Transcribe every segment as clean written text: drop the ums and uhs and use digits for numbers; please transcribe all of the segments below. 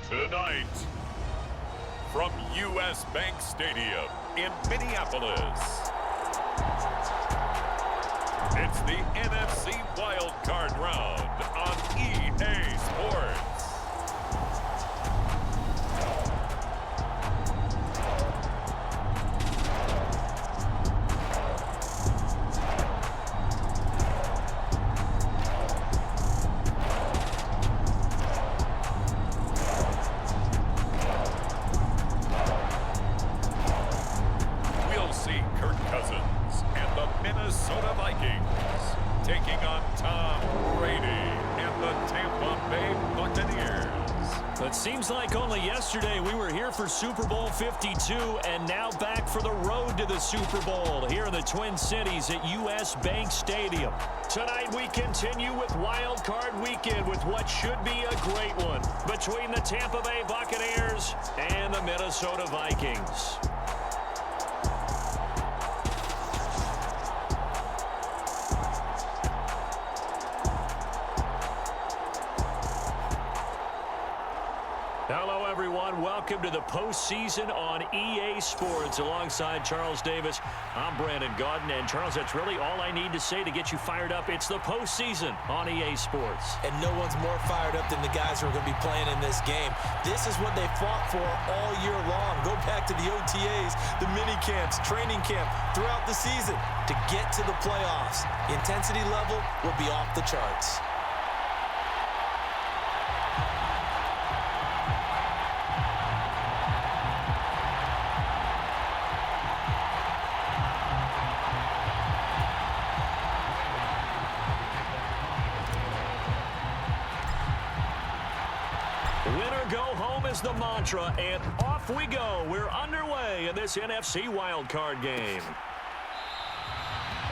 Tonight, from U.S. Bank Stadium in Minneapolis, it's the NFC Wild Card Round on EA Sports. Kirk Cousins and the Minnesota Vikings taking on Tom Brady and the Tampa Bay Buccaneers. It seems like only yesterday we were here for Super Bowl 52 and now back for the road to the Super Bowl here in the Twin Cities at U.S. Bank Stadium. Tonight we continue with Wild Card Weekend with what should be a great one between the Tampa Bay Buccaneers and the Minnesota Vikings. Hello, everyone. Welcome to the postseason on EA Sports. Alongside Charles Davis, I'm Brandon Godwin. And, Charles, that's really all I need to say to get you fired up. It's the postseason on EA Sports. And no one's more fired up than the guys who are going to be playing in this game. This is what they fought for all year long. Go back to the OTAs, the mini camps, training camp, throughout the season to get to the playoffs. The intensity level will be off the charts. Winner go home is the mantra, and off we go. We're underway in this NFC wildcard game.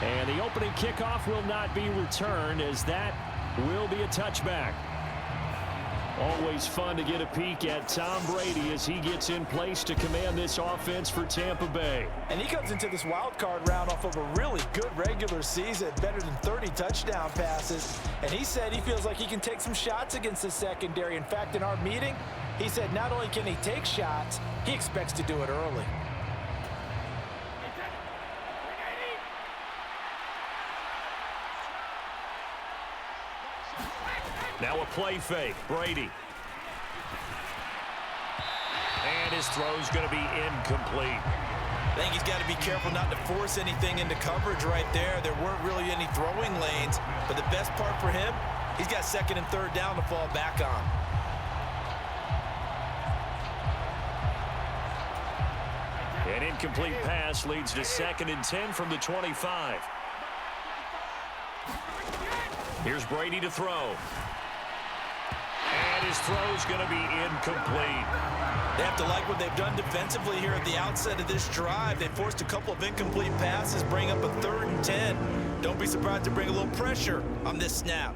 And the opening kickoff will not be returned, as that will be a touchback. Always fun to get a peek at Tom Brady as he gets in place to command this offense for Tampa Bay. And he comes into this wild card round off of a really good regular season, better than 30 touchdown passes. And he said he feels like he can take some shots against the secondary. In fact, in our meeting, he said not only can he take shots, he expects to do it early. Now a play fake. Brady. And his throw's going to be incomplete. I think he's got to be careful not to force anything into coverage right there. There weren't really any throwing lanes. But the best part for him, he's got second and third down to fall back on. An incomplete pass leads to 2nd and 10 from the 25. Here's Brady to throw. And his throw's going to be incomplete. They have to like what they've done defensively here at the outset of this drive. They forced a couple of incomplete passes, bring up a 3rd and 10. Don't be surprised to bring a little pressure on this snap.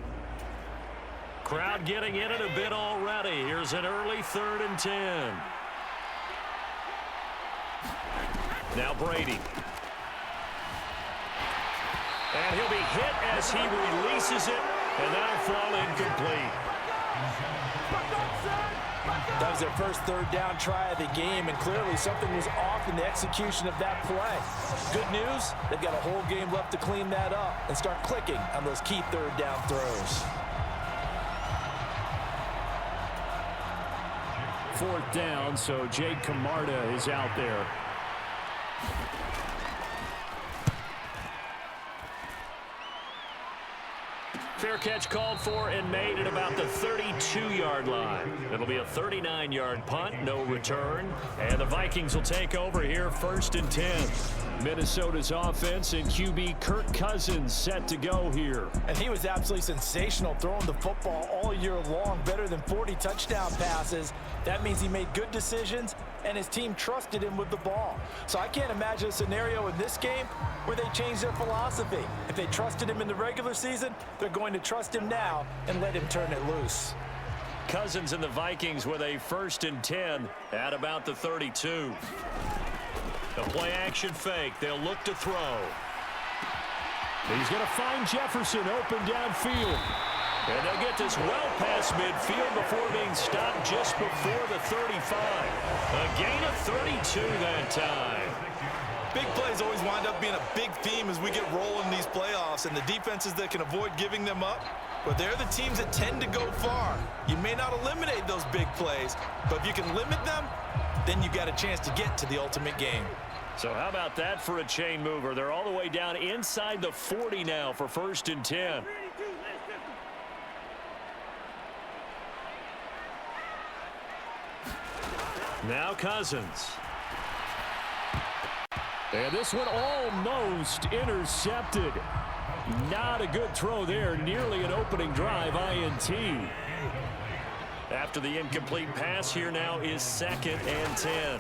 Crowd getting in it a bit already. Here's an early 3rd and 10. Now Brady. And he'll be hit as he releases it, and that'll fall incomplete. That was their first 3rd down try of the game, and clearly something was off in the execution of that play. Good news, they've got a whole game left to clean that up and start clicking on those key 3rd down throws. 4th down, so Jake Camarda is out there. Fair catch called for and made at about the 32-yard line. It'll be a 39-yard punt, no return. And the Vikings will take over here 1st and 10. Minnesota's offense and QB Kirk Cousins set to go here. And he was absolutely sensational throwing the football all year long, better than 40 touchdown passes. That means he made good decisions, and his team trusted him with the ball. So I can't imagine a scenario in this game where they change their philosophy. If they trusted him in the regular season, they're going to trust him now and let him turn it loose. Cousins and the Vikings with a 1st and 10 at about the 32. The play action fake. They'll look to throw. He's going to find Jefferson open downfield. And they'll get this well past midfield before being stopped just before the 35. A gain of 32 that time. Big plays always wind up being a big theme as we get rolling in these playoffs, and the defenses that can avoid giving them up, but they're the teams that tend to go far. You may not eliminate those big plays, but if you can limit them, then you got a chance to get to the ultimate game. So how about that for a chain mover? They're all the way down inside the 40 now for 1st and 10. Now Cousins. And this one almost intercepted. Not a good throw there. Nearly an opening drive, INT. After the incomplete pass, here now is 2nd and 10.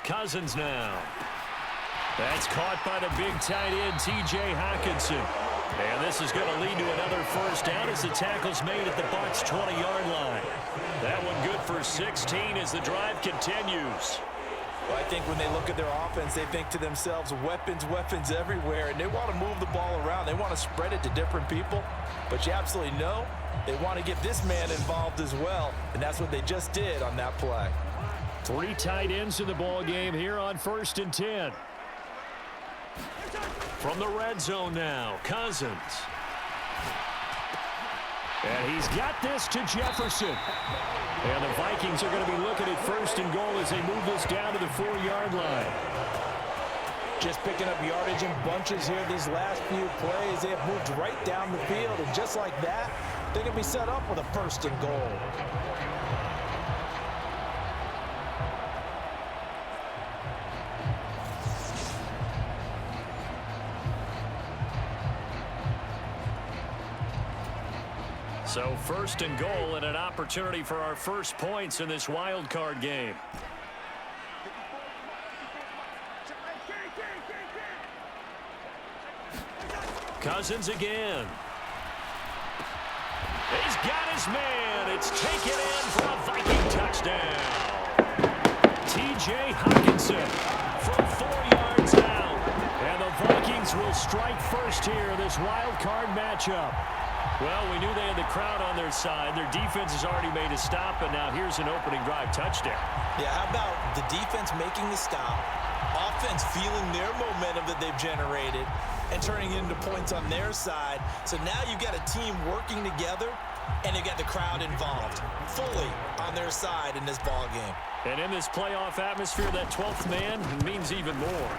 Cousins now. That's caught by the big tight end, TJ Hawkinson. And this is going to lead to another 1st down as the tackle's made at the Bucs 20-yard line. That one good for 16 as the drive continues. Well, I think when they look at their offense, they think to themselves, weapons, weapons everywhere, and they want to move the ball around. They want to spread it to different people, but you absolutely know they want to get this man involved as well, and that's what they just did on that play. 3 tight ends in the ball game here on 1st and 10. From the red zone now, Cousins. And he's got this to Jefferson. And the Vikings are going to be looking at 1st and goal as they move this down to the 4-yard line. Just picking up yardage in bunches here these last few plays. They have moved right down the field, and just like that, they can be set up with a 1st and goal. So 1st and goal and an opportunity for our first points in this wild card game. Cousins again. He's got his man. It's taken in for a Viking touchdown. TJ Hawkinson from 4 yards out. And the Vikings will strike first here in this wild card matchup. Well, we knew they had the crowd on their side. Their defense has already made a stop, and now here's an opening drive touchdown. Yeah, how about the defense making the stop, offense feeling their momentum that they've generated, and turning it into points on their side. So now you've got a team working together, and they've got the crowd involved fully on their side in this ball game. And in this playoff atmosphere, that 12th man means even more.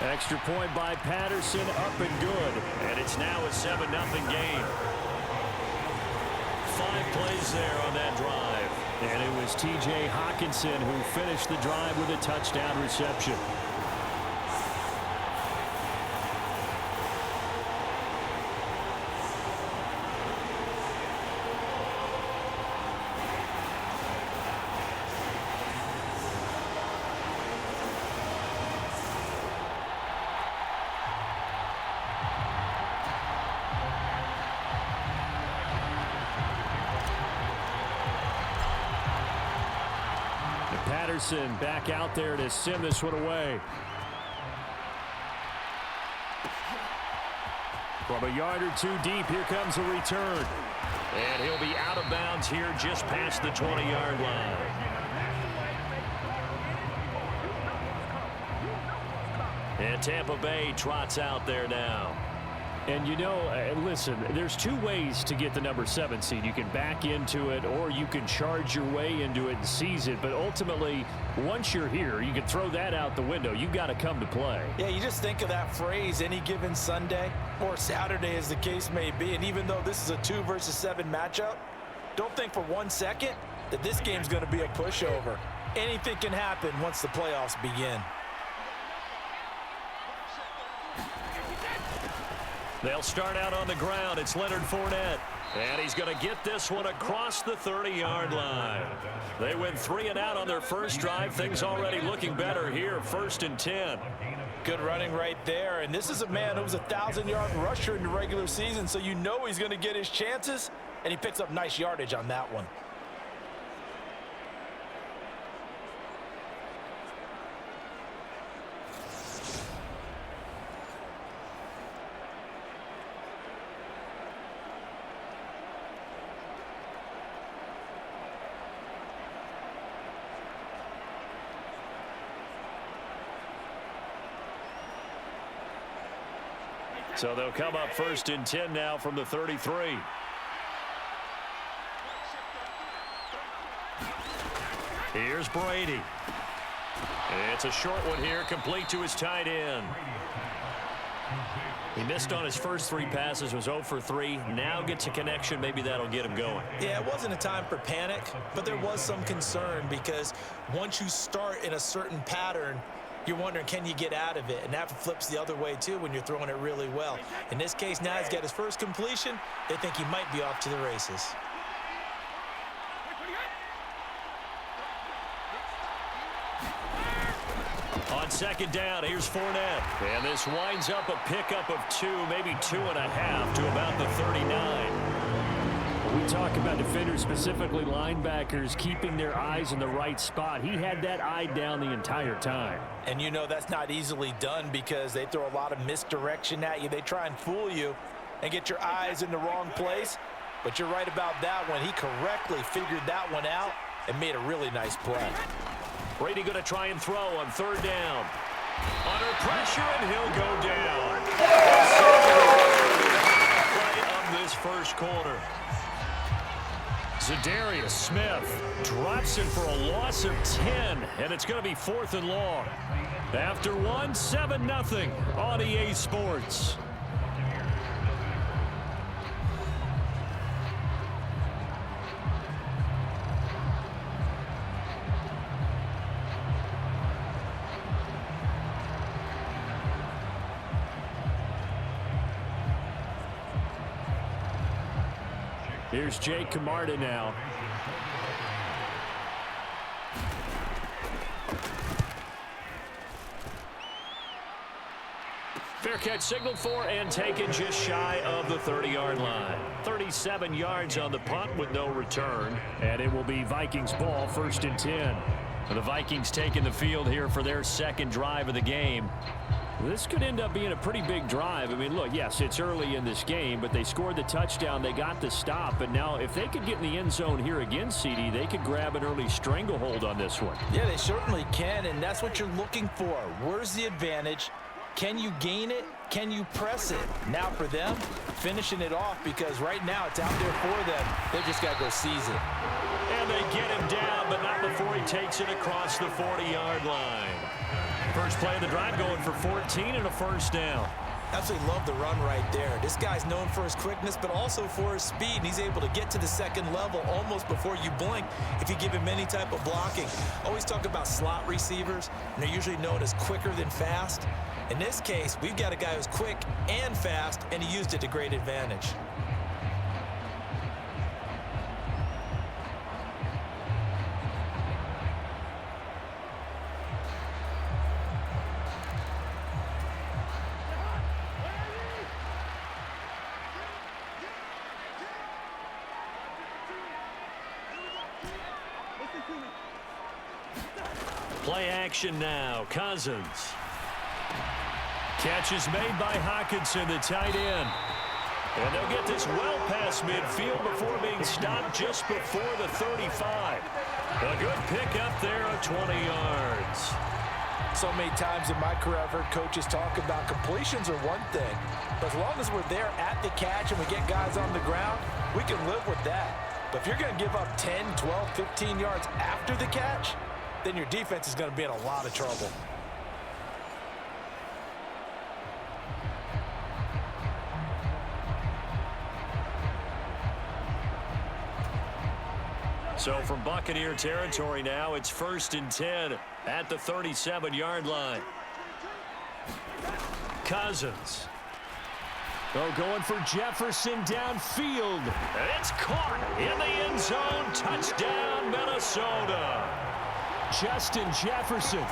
Extra point by Patterson, up and good. And it's now a 7-0 game. 5 plays there on that drive. And it was TJ Hawkinson who finished the drive with a touchdown reception. Patterson back out there to send this one away. From a yard or 2 deep, here comes a return. And he'll be out of bounds here just past the 20-yard line. And Tampa Bay trots out there now. And you know, listen, there's 2 ways to get the number 7 seed. You can back into it, or you can charge your way into it and seize it. But ultimately, once you're here, you can throw that out the window. You've got to come to play. Yeah, you just think of that phrase, any given Sunday or Saturday as the case may be. And even though this is a 2 versus 7 matchup, don't think for 1 second that this game's going to be a pushover. Anything can happen once the playoffs begin. They'll start out on the ground. It's Leonard Fournette. And he's going to get this one across the 30-yard line. They went 3 and out on their first drive. Things already looking better here. 1st and 10. Good running right there. And this is a man who was a 1,000-yard rusher in the regular season, so you know he's going to get his chances. And he picks up nice yardage on that one. So they'll come up 1st and 10 now from the 33. Here's Brady. It's a short one here, complete to his tight end. He missed on his first 3 passes, was 0 for 3. Now gets a connection. Maybe that'll get him going. Yeah, it wasn't a time for panic, but there was some concern because once you start in a certain pattern, you're wondering, can you get out of it? And that flips the other way, too, when you're throwing it really well. In this case, now he's got his first completion. They think he might be off to the races. On 2nd down, here's Fournette. And this winds up a pickup of 2, maybe 2.5 to about the 39. We talk about defenders, specifically linebackers, keeping their eyes in the right spot. He had that eye down the entire time. And you know that's not easily done because they throw a lot of misdirection at you. They try and fool you and get your eyes in the wrong place. But you're right about that one. He correctly figured that one out and made a really nice play. Brady going to try and throw on 3rd down. Under pressure, and he'll go down. Play of this first quarter. Za'Darius Smith drops it for a loss of 10, and it's going to be 4th and long. After 1, 7-0 on EA Sports. Here's Jake Camarda now. Fair catch signaled for and taken just shy of the 30-yard line. 37 yards on the punt with no return. And it will be Vikings ball, 1st and 10. The Vikings taking the field here for their 2nd drive of the game. This could end up being a pretty big drive. I mean, look, yes, it's early in this game, but they scored the touchdown. They got the stop. And now if they could get in the end zone here again, CD, they could grab an early stranglehold on this one. Yeah, they certainly can, and that's what you're looking for. Where's the advantage? Can you gain it? Can you press it? Now for them, finishing it off because right now it's out there for them. They just got to go seize it. And they get him down, but not before he takes it across the 40-yard line. First play of the drive going for 14 and a 1st down. Absolutely love the run right there. This guy's known for his quickness, but also for his speed. And he's able to get to the 2nd level almost before you blink if you give him any type of blocking. Always talk about slot receivers, and they're usually known as quicker than fast. In this case, we've got a guy who's quick and fast, and he used it to great advantage. Play action now. Cousins. Catch is made by Hockenson, the tight end. And they'll get this well past midfield before being stopped just before the 35. A good pickup there of 20 yards. So many times in my career I've heard coaches talk about completions are one thing. But as long as we're there at the catch and we get guys on the ground, we can live with that. But if you're going to give up 10, 12, 15 yards after the catch, then your defense is going to be in a lot of trouble. So from Buccaneer territory now, it's 1st and 10 at the 37-yard line. Cousins. Oh, going for Jefferson downfield. It's caught in the end zone. Touchdown, Minnesota. Justin Jefferson,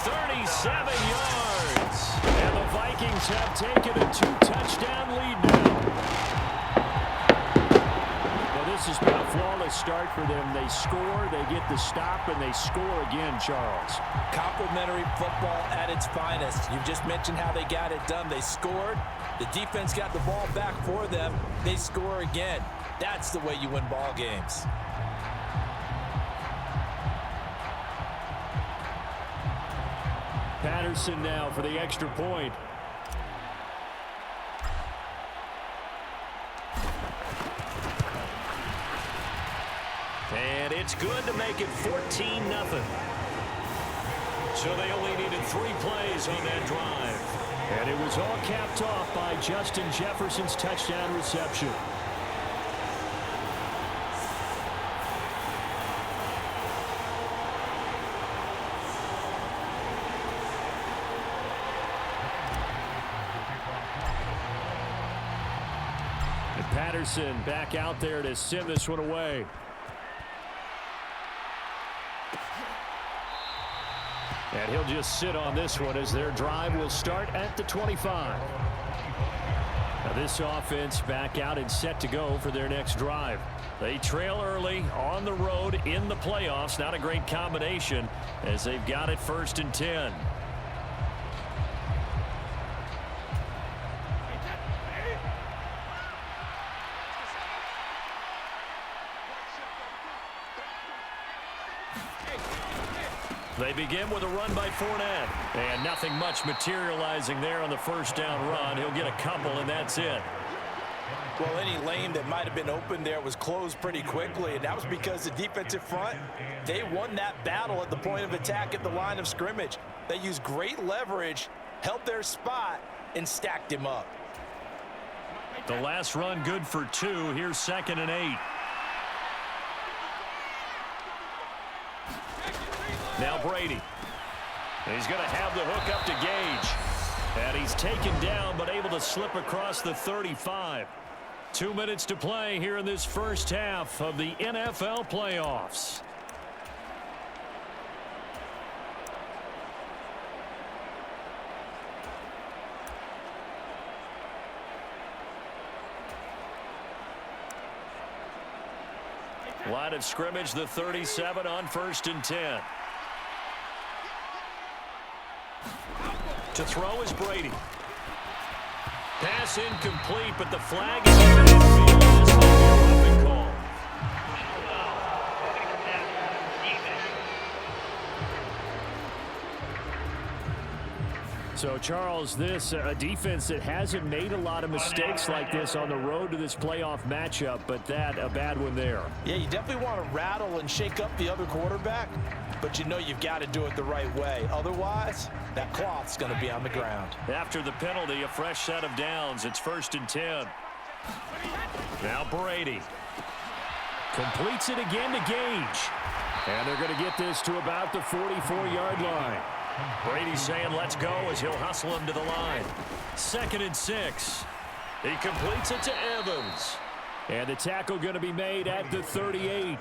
37 yards. And the Vikings have taken a 2-touchdown lead now. Well, this has been a flawless start for them. They score, they get the stop, and they score again, Charles. Complimentary football at its finest. You just mentioned how they got it done. They scored. The defense got the ball back for them. They score again. That's the way you win ball games. Patterson now for the extra point. And it's good to make it 14-0. So they only needed 3 plays on that drive. And it was all capped off by Justin Jefferson's touchdown reception. And Patterson back out there to send this one away. And he'll just sit on this one as their drive will start at the 25. Now this offense back out and set to go for their next drive. They trail early on the road in the playoffs. Not a great combination as they've got it 1st and 10. They begin with a run by Fournette. And nothing much materializing there on the first down run. He'll get a couple, and that's it. Well, any lane that might have been open there was closed pretty quickly, and that was because the defensive front, they won that battle at the point of attack at the line of scrimmage. They used great leverage, held their spot, and stacked him up. The last run good for 2. Here's 2nd and 8. Now Brady. He's going to have the hook up to Gage. And he's taken down but able to slip across the 35. 2 minutes to play here in this first half of the NFL playoffs. Line of scrimmage, the 37 on 1st and 10. To throw is Brady. Pass incomplete, but the flag is in the infield. This might be a roughing call. So, Charles, this a defense that hasn't made a lot of mistakes like this on the road to this playoff matchup, but that a bad one there. Yeah, you definitely want to rattle and shake up the other quarterback, but you know you've got to do it the right way. Otherwise, that cloth's going to be on the ground. After the penalty, a fresh set of downs. It's 1st and 10. Now Brady completes it again to Gage. And they're going to get this to about the 44-yard line. Brady saying let's go as he'll hustle him to the line. 2nd and 6. He completes it to Evans. And the tackle going to be made at the 38.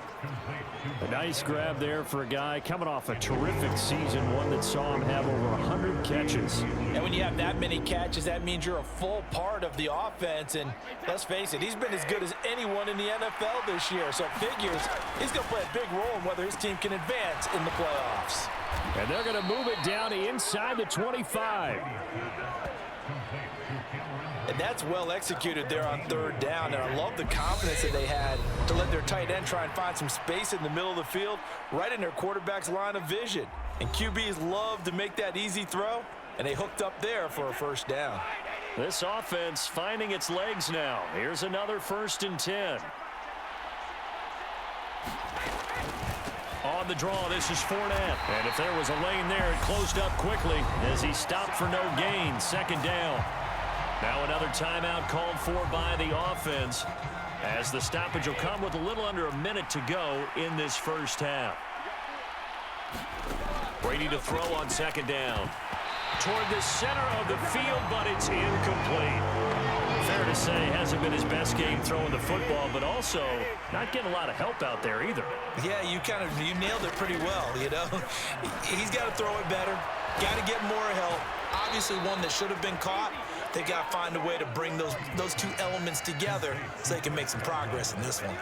A nice grab there for a guy coming off a terrific season, one that saw him have over 100 catches. And when you have that many catches, that means you're a full part of the offense. And let's face it, he's been as good as anyone in the NFL this year. So it figures he's going to play a big role in whether his team can advance in the playoffs. And they're going to move it down inside the 25. And that's well executed there on 3rd down. And I love the confidence that they had to let their tight end try and find some space in the middle of the field, right in their quarterback's line of vision. And QBs love to make that easy throw, and they hooked up there for a 1st down. This offense finding its legs now. Here's another 1st and 10. On the draw, this is Fournette. And if there was a lane there, it closed up quickly as he stopped for no gain. 2nd down. Now another timeout called for by the offense as the stoppage will come with a little under a minute to go in this first half. Brady to throw on 2nd down. Toward the center of the field, but it's incomplete. Fair to say, hasn't been his best game throwing the football, but also not getting a lot of help out there either. Yeah, you nailed it pretty well, you know. He's got to throw it better, got to get more help. Obviously one that should have been caught. They got to find a way to bring those two elements together so they can make some progress in this one.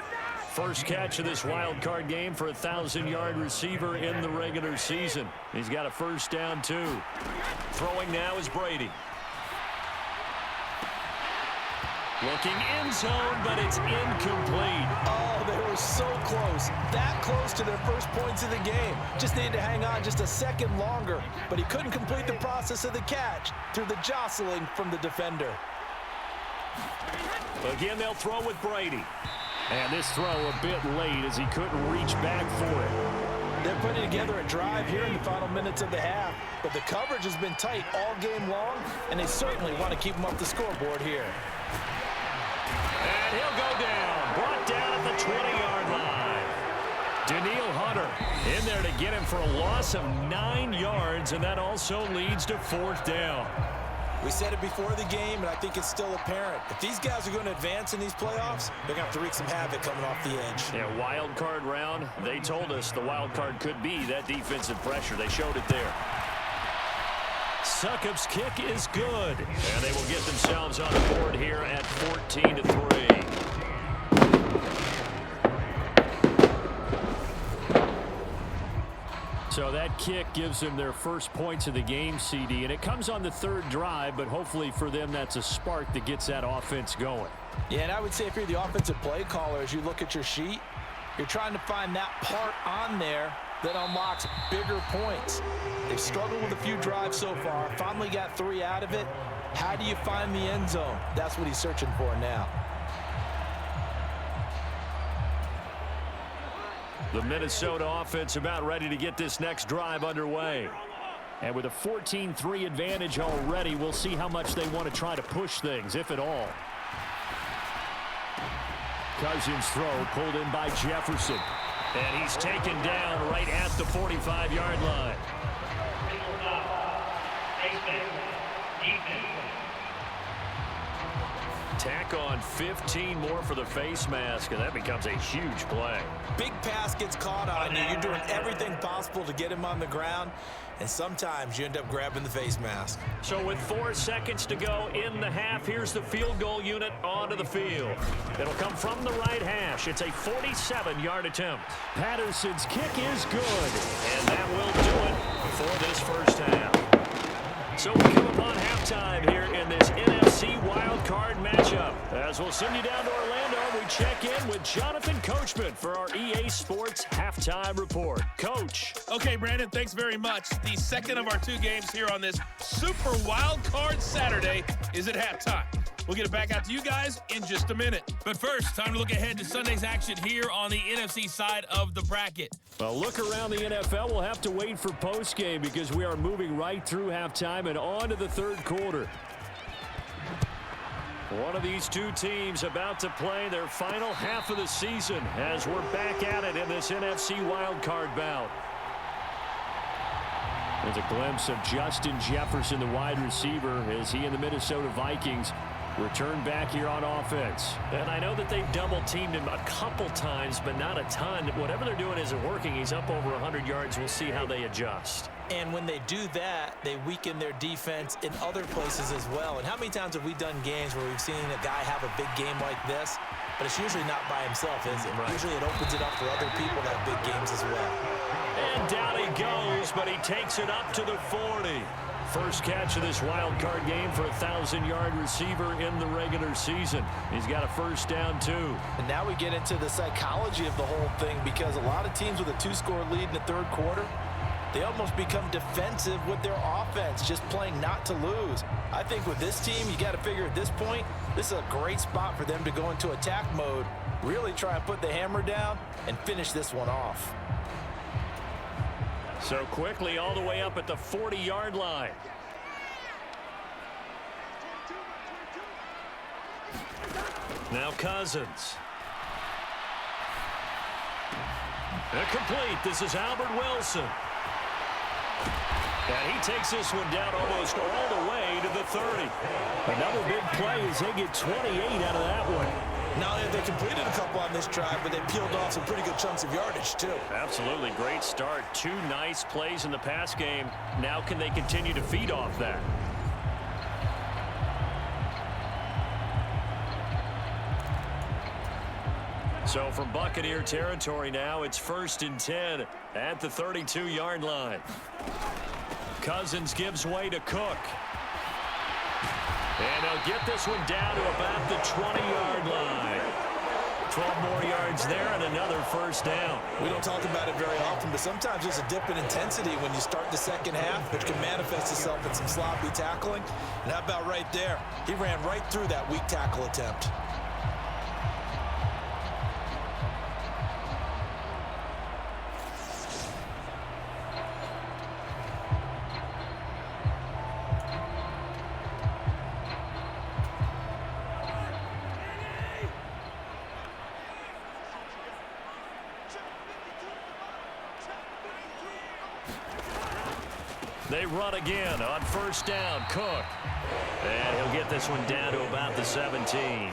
First catch of this wild card game for a 1,000-yard receiver in the regular season. He's got a first down, too. Throwing now is Brady. Looking end zone, but it's incomplete. Oh, they were so close. That close to their first points of the game. Just needed to hang on just a second longer, but he couldn't complete the process of the catch through the jostling from the defender. Again, they'll throw with Brady. And this throw a bit late as he couldn't reach back for it. They're putting together a drive here in the final minutes of the half, but the coverage has been tight all game long, and they certainly want to keep them off the scoreboard here. And he'll go down. Brought down at the 20-yard line. Danielle Hunter in there to get him for a loss of 9 yards, and that also leads to fourth down. We said it before the game, and I think it's still apparent. If these guys are going to advance in these playoffs, they're going to have to wreak some havoc coming off the edge. Yeah, wild card round. They told us the wild card could be that defensive pressure. They showed it there. Succup's kick is good, and they will get themselves on the board here at 14-3. So that kick gives them their first points of the game, CD, and it comes on the third drive, but hopefully for them that's a spark that gets that offense going. Yeah, and I would say if you're the offensive play caller, as you look at your sheet, you're trying to find that part on there that unlocks bigger points. They've struggled with a few drives so far, finally got 3 out of it. How do you find the end zone? That's what he's searching for now. The Minnesota offense about ready to get this next drive underway. And with a 14-3 advantage already, we'll see how much they want to try to push things, if at all. Cousins throw pulled in by Jefferson. And he's taken down right at the 45-yard line. Tack on 15 more for the face mask, and that becomes a huge play. Big pass gets caught on you. You're doing everything possible to get him on the ground, and sometimes you end up grabbing the face mask. So with 4 seconds to go in the half, here's the field goal unit onto the field. It'll come from the right hash. It's a 47-yard attempt. Patterson's kick is good, and that will do it for this first half. So we come upon halftime here in this NFC Wild Card matchup. As we'll send you down to Orlando, we check in with Jonathan Coachman for our EA Sports Halftime Report. Coach. Okay, Brandon, thanks very much. The second of our 2 games here on this Super Wild Card Saturday is at halftime. We'll get it back out to you guys in just a minute. But first, time to look ahead to Sunday's action here on the NFC side of the bracket. Well, look around the NFL. We'll have to wait for postgame because we are moving right through halftime and on to the third quarter. One of these 2 teams about to play their final half of the season as we're back at it in this NFC wildcard bout. There's a glimpse of Justin Jefferson, the wide receiver, as he and the Minnesota Vikings return back here on offense. And I know that they've double-teamed him a couple times, but not a ton. Whatever they're doing isn't working. He's up over 100 yards. We'll see how they adjust. And when they do that, they weaken their defense in other places as well. And how many times have we done games where we've seen a guy have a big game like this, but it's usually not by himself, is it? Right. Usually it opens it up for other people to have big games as well. And down he goes, but he takes it up to the 40. First catch of this wild card game for a 1,000-yard receiver in the regular season. He's got a first down, too. And now we get into the psychology of the whole thing, because a lot of teams with a 2-score lead in the third quarter, they almost become defensive with their offense, just playing not to lose. I think with this team, you got to figure at this point, this is a great spot for them to go into attack mode, really try and put the hammer down and finish this one off. So quickly all the way up at the 40-yard line. Now Cousins. Complete. This is Albert Wilson. And he takes this one down almost all the way to the 30. Another big play as they get 28 out of that one. Not only have they completed a couple on this drive, but they peeled off some pretty good chunks of yardage, too. Absolutely great start. 2 nice plays in the pass game. Now can they continue to feed off that? So from Buccaneer territory now, it's 1st and 10 at the 32-yard line. Cousins gives way to Cook. And they'll get this one down to about the 20-yard line. 12 more yards there and another 1st down. We don't talk about it very often, but sometimes there's a dip in intensity when you start the second half, which can manifest itself in some sloppy tackling. And how about right there? He ran right through that weak tackle attempt. They run again on 1st down. Cook. And he'll get this one down to about the 17.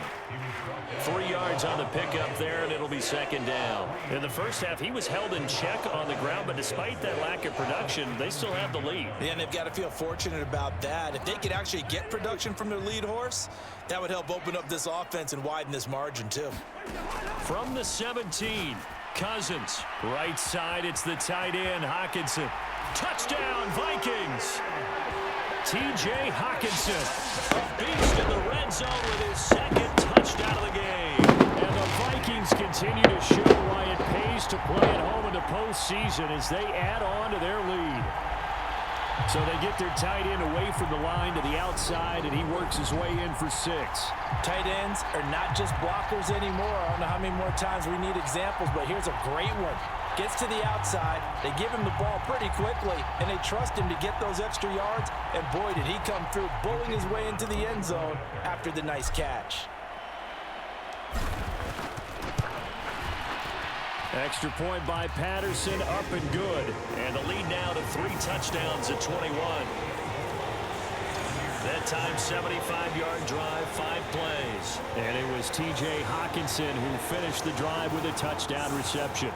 3 yards on the pickup there, and it'll be 2nd down. In the first half, he was held in check on the ground, but despite that lack of production, they still have the lead. Yeah, and they've got to feel fortunate about that. If they could actually get production from their lead horse, that would help open up this offense and widen this margin, too. From the 17, Cousins. Right side, it's the tight end, Hockenson. Touchdown, Vikings! T.J. Hockenson, a beast in the red zone with his 2nd touchdown of the game. And the Vikings continue to show why it pays to play at home in the postseason as they add on to their lead. So they get their tight end away from the line to the outside, and he works his way in for 6. Tight ends are not just blockers anymore. I don't know how many more times we need examples, but here's a great one. Gets to the outside, they give him the ball pretty quickly, and they trust him to get those extra yards, and boy, did he come through, bowling his way into the end zone after the nice catch. Extra point by Patterson, up and good. And the lead now to 3 touchdowns at 21. That time, 75-yard drive, 5 plays. And it was T.J. Hockenson who finished the drive with a touchdown reception.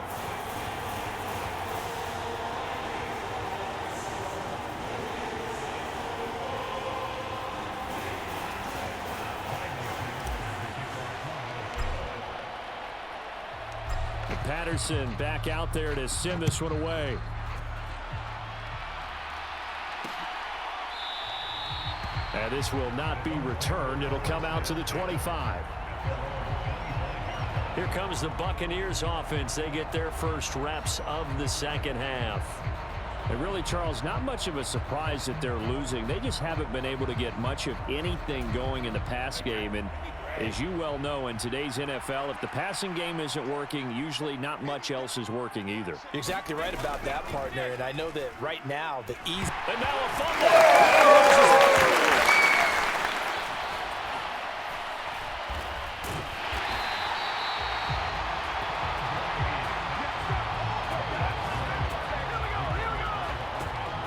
Patterson back out there to send this one away. And this will not be returned. It'll come out to the 25. Here comes the Buccaneers offense. They get their first reps of the second half. And really, Charles, not much of a surprise that they're losing. They just haven't been able to get much of anything going in the pass game. And as you well know, in today's NFL, if the passing game isn't working, usually not much else is working either. You're exactly right about that, partner. And I know that right now, the easy... And now a fumble!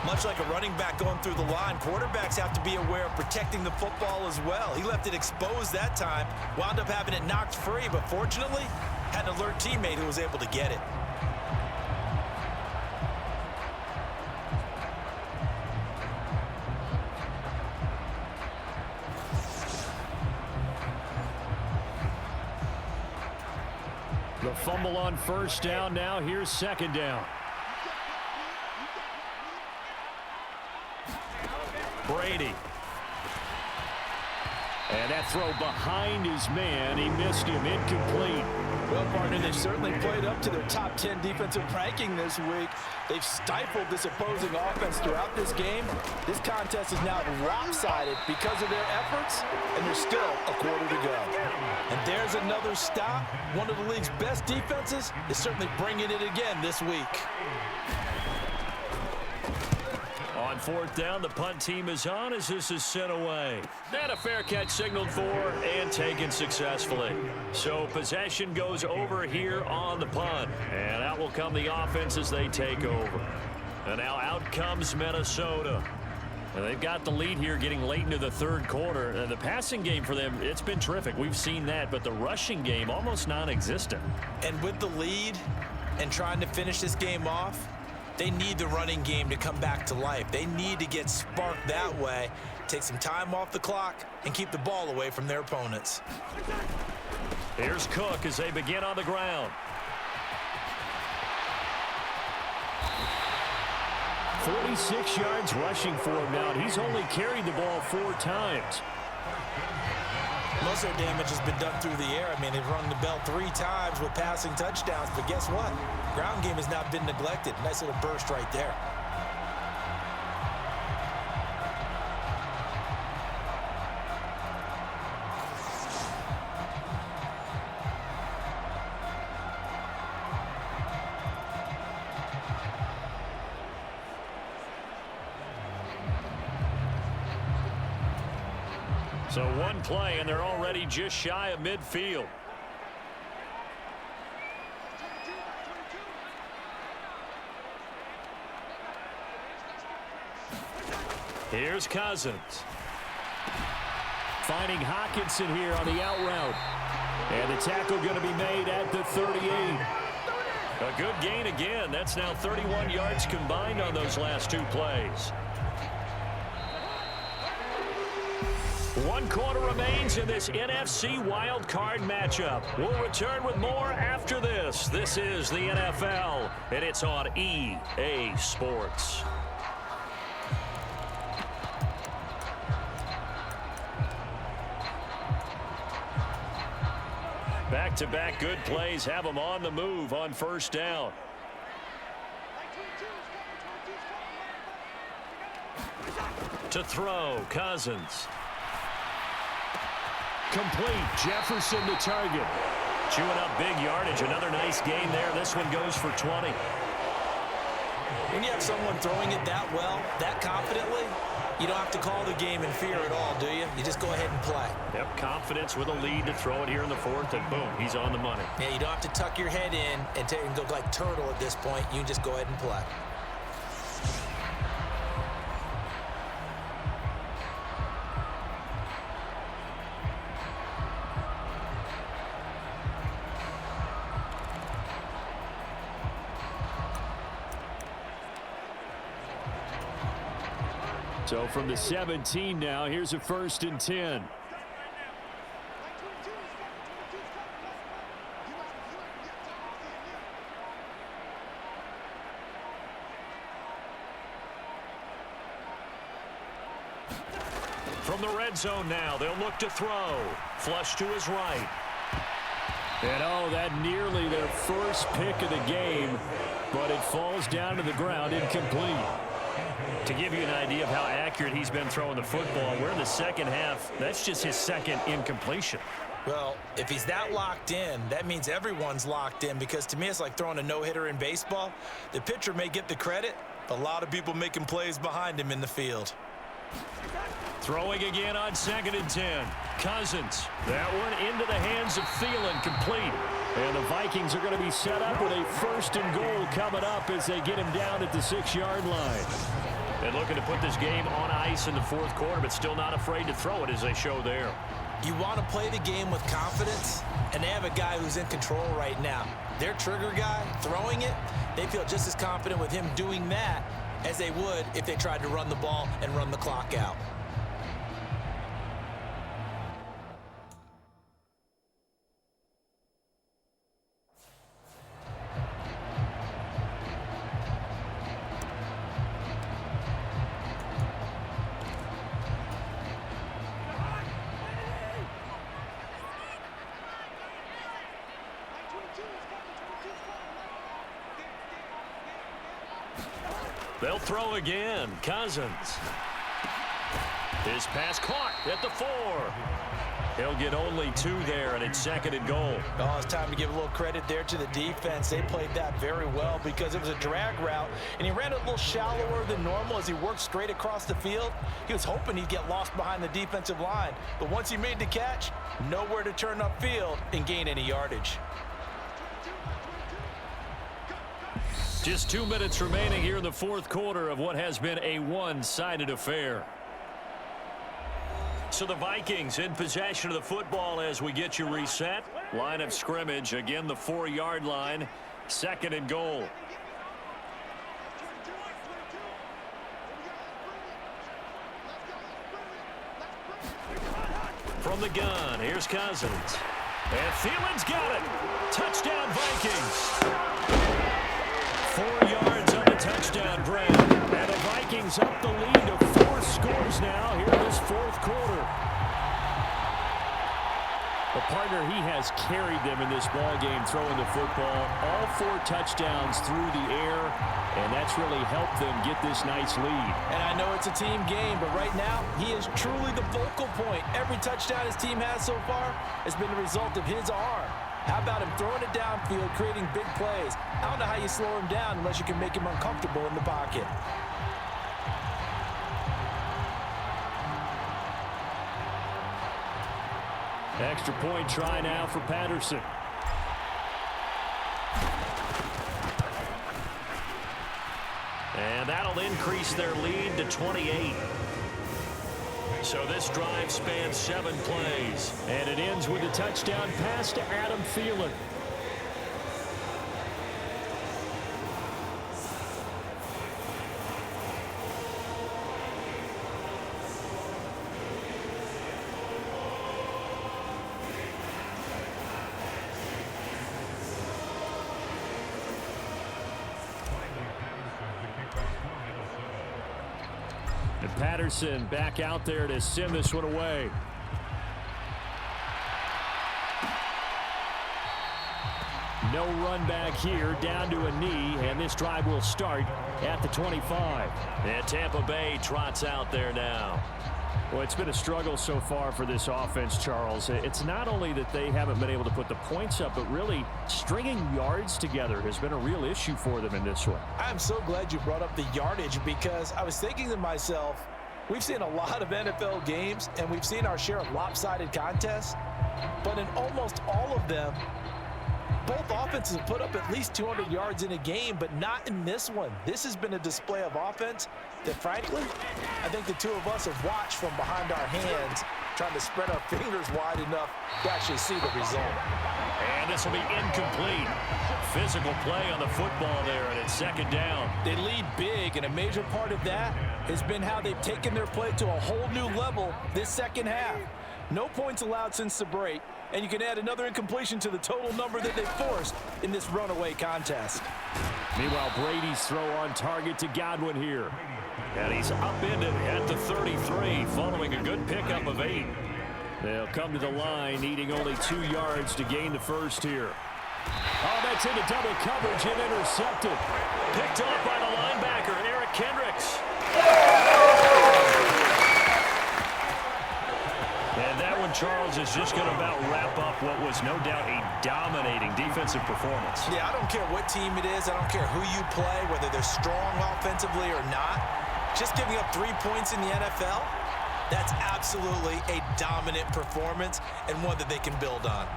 Much like a running back going through the line, quarterbacks have to be aware of protecting the football as well. He left it exposed that time, wound up having it knocked free, but fortunately, had an alert teammate who was able to get it. The fumble on 1st down. Now here's 2nd down. Brady. And that throw behind his man. He missed him. Incomplete. Well, partner, they've certainly played up to their top 10 defensive ranking this week. They've stifled this opposing offense throughout this game. This contest is now lopsided because of their efforts, and there's still a quarter to go. And there's another stop. One of the league's best defenses is certainly bringing it again this week. On 4th down, the punt team is on as this is sent away. And a fair catch signaled for and taken successfully. So possession goes over here on the punt. And out will come the offense as they take over. And now out comes Minnesota. And they've got the lead here getting late into the third quarter. And the passing game for them, it's been terrific. We've seen that. But the rushing game, almost non-existent. And with the lead and trying to finish this game off, they need the running game to come back to life. They need to get sparked that way, take some time off the clock, and keep the ball away from their opponents. Here's Cook as they begin on the ground. 46 yards rushing for him now. He's only carried the ball 4 times. Most of their damage has been done through the air. I mean, they've rung the bell 3 times with passing touchdowns, but guess what? Ground game has not been neglected. Nice little burst right there. So one play, and they're already just shy of midfield. Here's Cousins. Finding Hockenson here on the out route. And the tackle going to be made at the 38. A good gain again. That's now 31 yards combined on those last 2 plays. 1 quarter remains in this NFC wildcard matchup. We'll return with more after this. This is the NFL, and it's on EA Sports. Back-to-back good plays have them on the move on first down. To throw, Cousins. Complete. Jefferson the target. Chewing up big yardage. Another nice gain there. This one goes for 20. When you have someone throwing it that well, that confidently, you don't have to call the game in fear at all, do you? You just go ahead and play. Yep, confidence with a lead to throw it here in the 4th, and boom, he's on the money. Yeah, you don't have to tuck your head in and go like turtle at this point. You just go ahead and play. So from the 17 now, here's a 1st and 10. From the red zone now, they'll look to throw. Flush to his right. And oh, that nearly their first pick of the game, but it falls down to the ground incomplete. To give you an idea of how accurate he's been throwing the football, we're in the second half. That's just his 2nd incompletion. Well, if he's that locked in, that means everyone's locked in, because to me it's like throwing a no-hitter in baseball. The pitcher may get the credit, but a lot of people making plays behind him in the field. Throwing again on 2nd and 10. Cousins. That one into the hands of Thielen, complete. And the Vikings are going to be set up with a 1st and goal coming up as they get him down at the 6-yard line. And looking to put this game on ice in the 4th quarter, but still not afraid to throw it as they show there. You want to play the game with confidence, and they have a guy who's in control right now. Their trigger guy throwing it, they feel just as confident with him doing that as they would if they tried to run the ball and run the clock out. They'll throw again. Cousins. His pass caught at the 4. He'll get only 2 there, and it's 2nd and goal. Oh, it's time to give a little credit there to the defense. They played that very well because it was a drag route, and he ran it a little shallower than normal as he worked straight across the field. He was hoping he'd get lost behind the defensive line, but once he made the catch, nowhere to turn upfield and gain any yardage. Just 2 minutes remaining here in the fourth quarter of what has been a one-sided affair. So the Vikings in possession of the football as we get you reset. Line of scrimmage, again the 4-yard line. 2nd and goal. From the gun, here's Cousins. And Thielen's got it. Touchdown, Vikings. 4 yards on the touchdown grab. And the Vikings up the lead to 4 scores now here in this fourth quarter. The partner, he has carried them in this ball game throwing the football. All 4 touchdowns through the air, and that's really helped them get this nice lead. And I know it's a team game, but right now, he is truly the focal point. Every touchdown his team has so far has been the result of his arm. How about him throwing it downfield, creating big plays? I don't know how you slow him down unless you can make him uncomfortable in the pocket. Extra point try now for Patterson. And that'll increase their lead to 28. So this drive spans 7 plays. And it ends with a touchdown pass to Adam Thielen. And Patterson back out there to send this one away. No run back here, down to a knee, and this drive will start at the 25. And Tampa Bay trots out there now. Well, it's been a struggle so far for this offense, Charles. It's not only that they haven't been able to put the points up, but really stringing yards together has been a real issue for them in this one. I'm so glad you brought up the yardage because I was thinking to myself, we've seen a lot of NFL games and we've seen our share of lopsided contests, but in almost all of them, both offenses have put up at least 200 yards in a game, but not in this one. This has been a display of offense that, frankly, I think the two of us have watched from behind our hands, trying to spread our fingers wide enough to actually see the result. And this will be incomplete. Physical play on the football there, and it's 2nd down. They lead big, and a major part of that has been how they've taken their play to a whole new level this second half. No points allowed since the break, and you can add another incompletion to the total number that they forced in this runaway contest. Meanwhile, Brady's throw on target to Godwin here. And he's upended at the 33, following a good pickup of 8. They'll come to the line, needing only 2 yards to gain the first here. Oh, that's into double coverage and intercepted. Picked up by the linebacker, Eric Kendricks. And that one, Charles, is just going to about wrap up what was no doubt a dominating defensive performance. Yeah, I don't care what team it is. I don't care who you play, whether they're strong offensively or not. Just giving up 3 points in the NFL, that's absolutely a dominant performance and one that they can build on.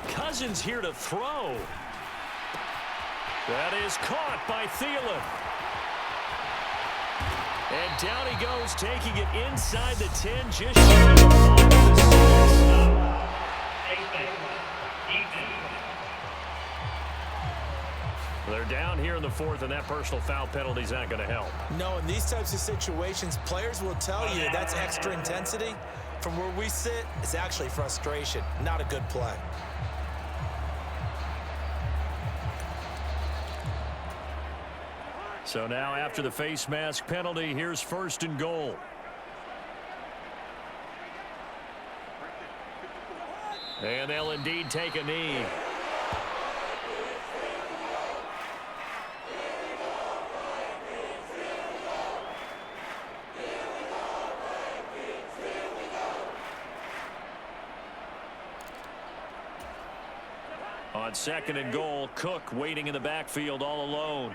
Cousins here to throw. That is caught by Thielen. And down he goes, taking it inside the 10, just short of the 6. They're down here in the 4th, and that personal foul penalty is not going to help. No, in these types of situations, players will tell you that's extra intensity. From where we sit, it's actually frustration, not a good play. So now after the face mask penalty, here's 1st and goal. And they'll indeed take a knee. On 2nd and goal, Cook waiting in the backfield all alone.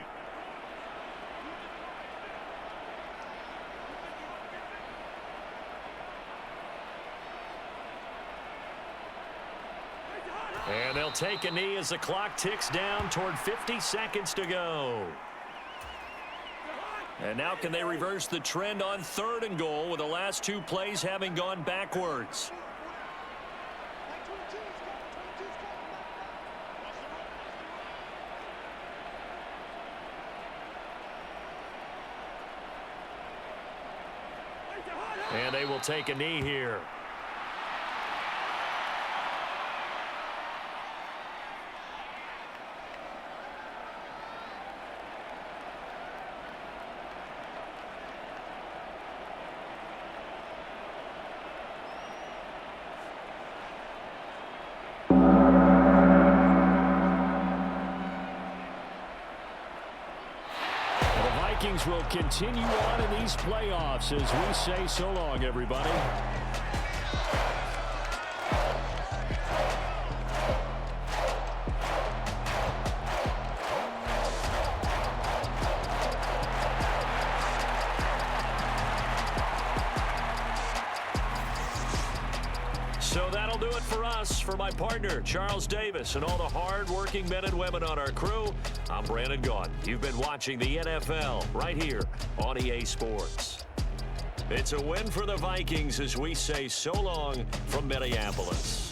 And they'll take a knee as the clock ticks down toward 50 seconds to go. And now can they reverse the trend on 3rd and goal with the last 2 plays having gone backwards? And they will take a knee here. Vikings will continue on in these playoffs as we say so long, everybody. So that'll do it for us. For my partner, Charles Davis, and all the hard-working men and women on our crew, I'm Brandon Gaudin. You've been watching the NFL right here on EA Sports. It's a win for the Vikings as we say so long from Minneapolis.